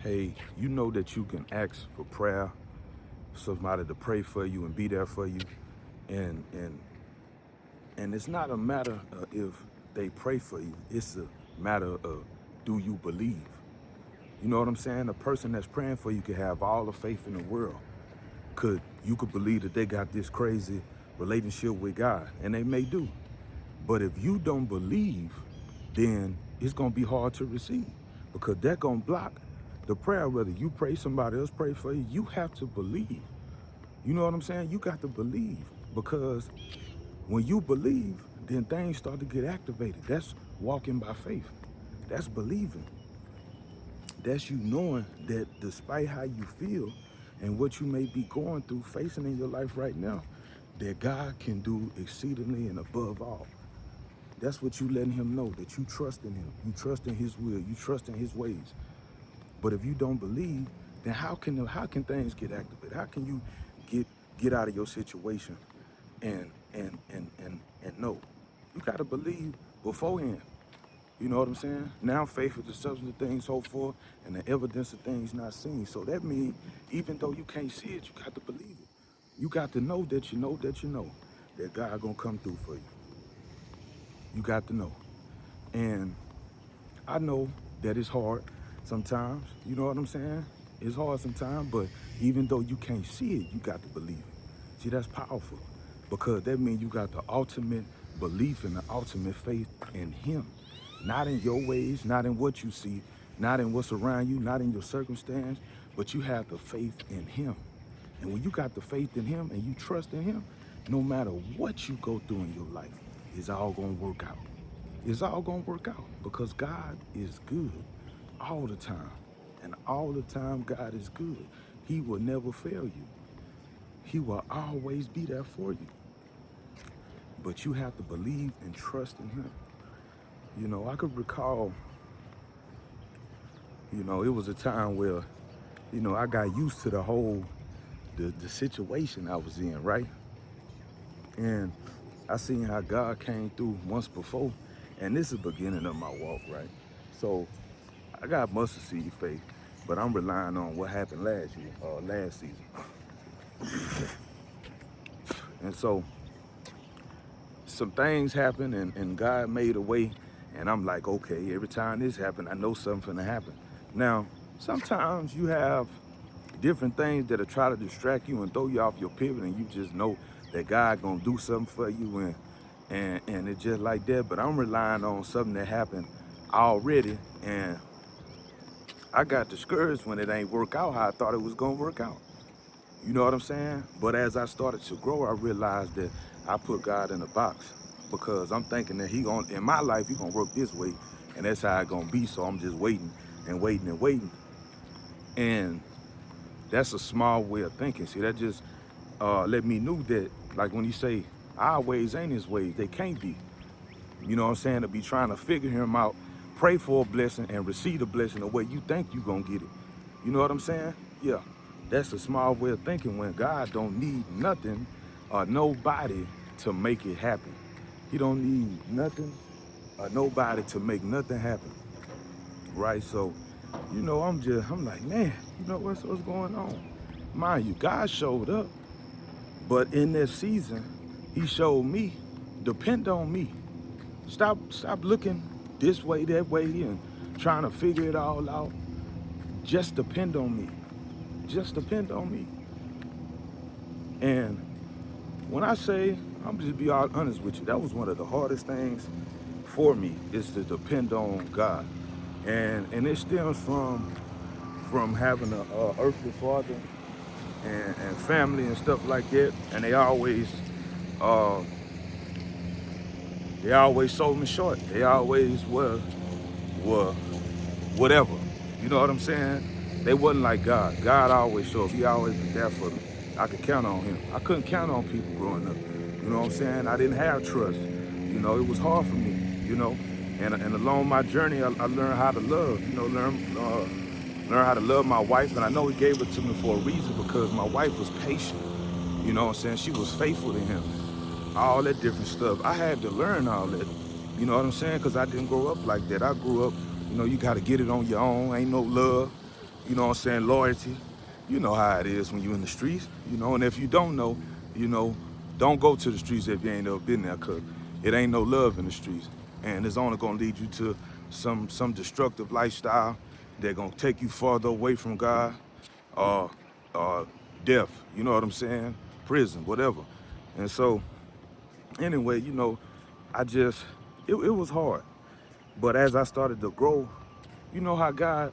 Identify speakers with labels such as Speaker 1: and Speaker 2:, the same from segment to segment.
Speaker 1: Hey, you know that you can ask for prayer, somebody to pray for you and be there for you. And and and it's not a matter of if they pray for you. It's a matter of, do you believe? You know what I'm saying? A person that's praying for you could have all the faith in the world. You could believe that they got this crazy relationship with God, and they may do. But if you don't believe, then it's gonna be hard to receive, because that's gonna block the prayer. Whether you pray, somebody else pray for you, you have to believe. You know what I'm saying? You got to believe, because when you believe, then things start to get activated. That's walking by faith. That's believing. That's you knowing that despite how you feel and what you may be going through, facing in your life right now, that God can do exceedingly and above all. That's what you letting him know, that you trust in him. You trust in his will. You trust in his ways. But if you don't believe, then how can things get activated? How can you get out of your situation and know? You gotta believe beforehand. You know what I'm saying? Now faith is the substance of things hoped for and the evidence of things not seen. So that means even though you can't see it, you got to believe it. You got to know that you know that you know that God gonna come through for you. You got to know. And I know that it's hard sometimes. You know what I'm saying? It's hard sometimes, but even though you can't see it, you got to believe it. See, that's powerful, because that means you got the ultimate belief and the ultimate faith in him. Not in your ways, not in what you see, not in what's around you, not in your circumstance, but you have the faith in him. And when you got the faith in him and you trust in him, no matter what you go through in your life, it's all gonna work out. It's all gonna work out, because God is good all the time. And all the time God is good. He will never fail you. He will always be there for you. But you have to believe and trust in him. You know, I could recall, it was a time where, I got used to the situation I was in, right? And I seen how God came through once before. And this is the beginning of my walk, right? So I got mustard seed faith, but I'm relying on what happened last season. And so some things happened, and God made a way. And I'm like, okay, every time this happened, I know something's gonna happen. Now, sometimes you have different things that'll try to distract you and throw you off your pivot, and you just know that God gonna do something for you, and it's just like that. But I'm relying on something that happened already, and I got discouraged when it ain't work out how I thought it was gonna work out. You know what I'm saying? But as I started to grow, I realized that I put God in a box, because I'm thinking that in my life, he gonna work this way, and that's how it gonna be. So I'm just waiting and waiting and waiting. And that's a small way of thinking. See, that just let me know that, like when you say our ways ain't his ways, they can't be. You know what I'm saying? To be trying to figure him out, pray for a blessing and receive the blessing the way you think you gonna get it. You know what I'm saying? Yeah. That's a small way of thinking, when God don't need nothing or nobody to make it happen. He don't need nothing or nobody to make nothing happen. Right? So, I'm like, man, what's going on? Mind you, God showed up, but in this season, he showed me, depend on me. Stop looking this way, that way, and trying to figure it all out. Just depend on me. Just depend on me. And when I say, I'm just be all honest with you, that was one of the hardest things for me, is to depend on God. And it stems from having a earthly father and family and stuff like that. And uh, they always sold me short. They always were whatever. You know what I'm saying? They wasn't like God. God always showed up. He always was there for them. I could count on him. I couldn't count on people growing up. You know what I'm saying? I didn't have trust. It was hard for me. And along my journey, I learned how to love. Learn how to love my wife. And I know he gave it to me for a reason, because my wife was patient. You know what I'm saying? She was faithful to him. All that different stuff. I had to learn all that. You know what I'm saying? Because I didn't grow up like that. I grew up, you got to get it on your own. Ain't no love. you know what I'm saying, loyalty. You know how it is when you're in the streets, you know, and if you don't know, you know, don't go to the streets if you ain't never been there, cause it ain't no love in the streets. And it's only gonna lead you to some destructive lifestyle that gonna take you farther away from God, or death, you know what I'm saying? Prison, whatever. And so, anyway, you know, it was hard. But as I started to grow, you know how God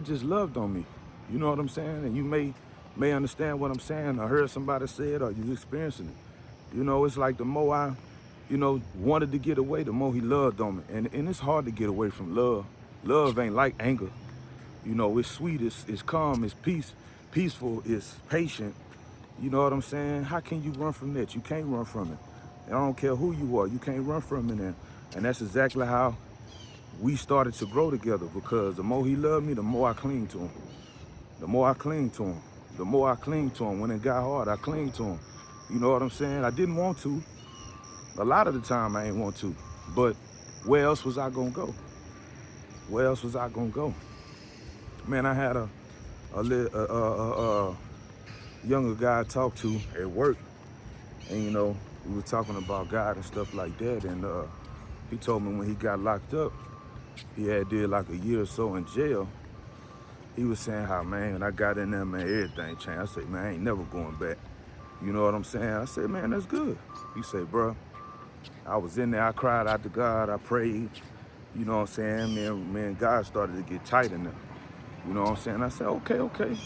Speaker 1: just loved on me. You know what I'm saying? And you may understand what I'm saying. I heard somebody say it or you experiencing it. You know, it's like the more I, you know, wanted to get away, the more he loved on me. And it's hard to get away from love. Love ain't like anger. You know, it's sweet, it's calm, it's peaceful, it's patient. You know what I'm saying? How can you run from that? You can't run from it. I don't care who you are, you can't run from it. And that's exactly how we started to grow together, because the more he loved me, the more I cling to him. The more I cling to him. The more I cling to him. When it got hard, I cling to him. You know what I'm saying? I didn't want to. A lot of the time I ain't want to. But where else was I gonna go? Where else was I gonna go? Man, I had a younger guy I talked to at work, and you know, we were talking about God and stuff like that, and he told me when he got locked up, he had did like a year or so in jail. He was saying how, man, when I got in there, man, everything changed. I said, man, I ain't never going back. You know what I'm saying? I said, man, that's good. He said, bro, I was in there, I cried out to God, I prayed. You know what I'm saying? Man, God started to get tight in there. You know what I'm saying? I said, okay.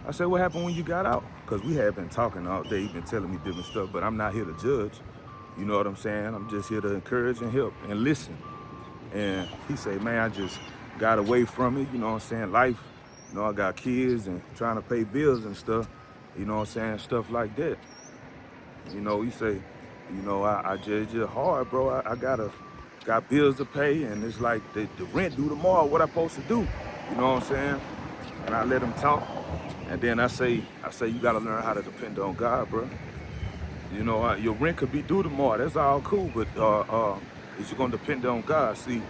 Speaker 1: I said, what happened when you got out? Because we had been talking all day, he been telling me different stuff, but I'm not here to judge. You know what I'm saying? I'm just here to encourage and help and listen. And he said, man, I just got away from it, you know what I'm saying? Life, you know, I got kids and trying to pay bills and stuff, you know what I'm saying? Stuff like that. You know, he say, you know, I just hard, bro. I got bills to pay, and it's like the rent due tomorrow, what I supposed to do? You know what I'm saying? And I let him talk. And then I say, you gotta learn how to depend on God, bro. You know, your rent could be due tomorrow. That's all cool, but is you gonna depend on God? See,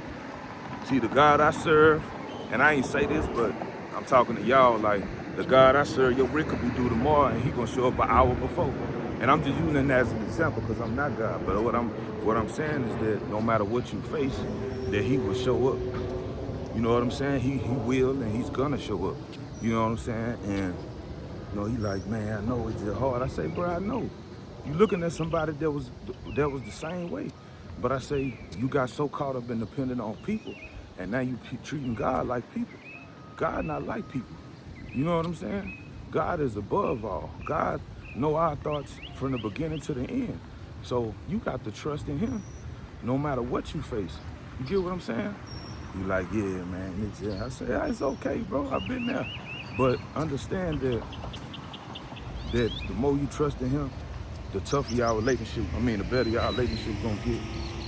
Speaker 1: the God I serve, and I ain't say this, but I'm talking to y'all like the God I serve. Your rent could be due tomorrow, and he gonna show up an hour before. And I'm just using that as an example because I'm not God. But what I'm saying is that no matter what you face, that he will show up. You know what I'm saying? He will, and he's gonna show up. You know what I'm saying? And you know, he like, man, I know it's just hard. I say, bro, I know. You looking at somebody that was the same way. But I say, you got so caught up in depending on people, and now you treating God like people. God not like people. You know what I'm saying? God is above all. God know our thoughts from the beginning to the end. So you got to trust in him no matter what you face. You get what I'm saying? You like, yeah, man. I say, yeah, it's okay, bro. I've been there. But understand that the more you trust in him, the tougher y'all relationship, the better y'all relationship gonna get,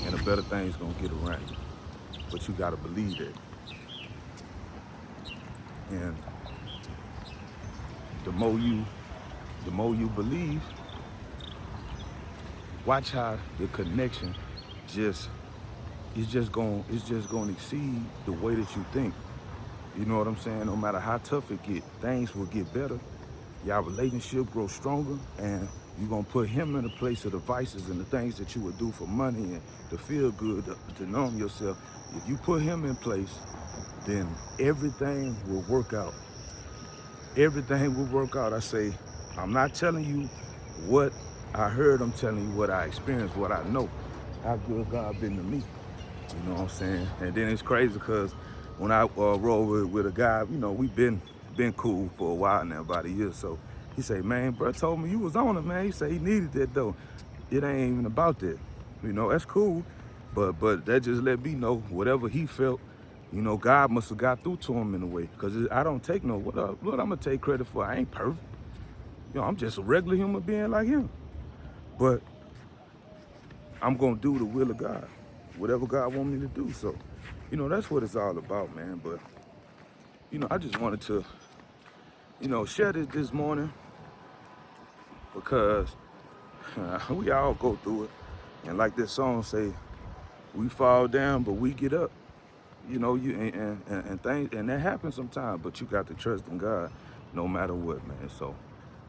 Speaker 1: and the better things gonna get around you. But you gotta believe that. And the more you believe, watch how the connection it's just gonna exceed the way that you think. You know what I'm saying? No matter how tough it get, things will get better. Y'all relationship grow stronger, and you're gonna put him in the place of the vices and the things that you would do for money and to feel good, to numb yourself. If you put him in place, then everything will work out. Everything will work out. I say, I'm not telling you what I heard, I'm telling you what I experienced, what I know, how good God been to me. You know what I'm saying? And then it's crazy because when I roll with a guy, you know, we been cool for a while now, about a year. So he say, man, bro told me you was on it, man. He said he needed that though. It ain't even about that. You know, that's cool. But that just let me know whatever he felt, you know, God must have got through to him in a way. Because I don't take no, what I'm going to take credit for? I ain't perfect. You know, I'm just a regular human being like him. But I'm going to do the will of God, whatever God want me to do. So, you know, that's what it's all about, man. But, you know, I just wanted to, you know, share this morning because we all go through it. And like this song say, we fall down, but we get up. you know, and things, and that happens sometimes, but you got to trust in God no matter what, man. So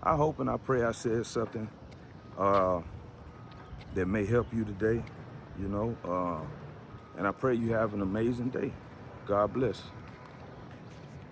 Speaker 1: I hope and I pray I said something uh, that may help you today, you know, and I pray you have an amazing day. God bless.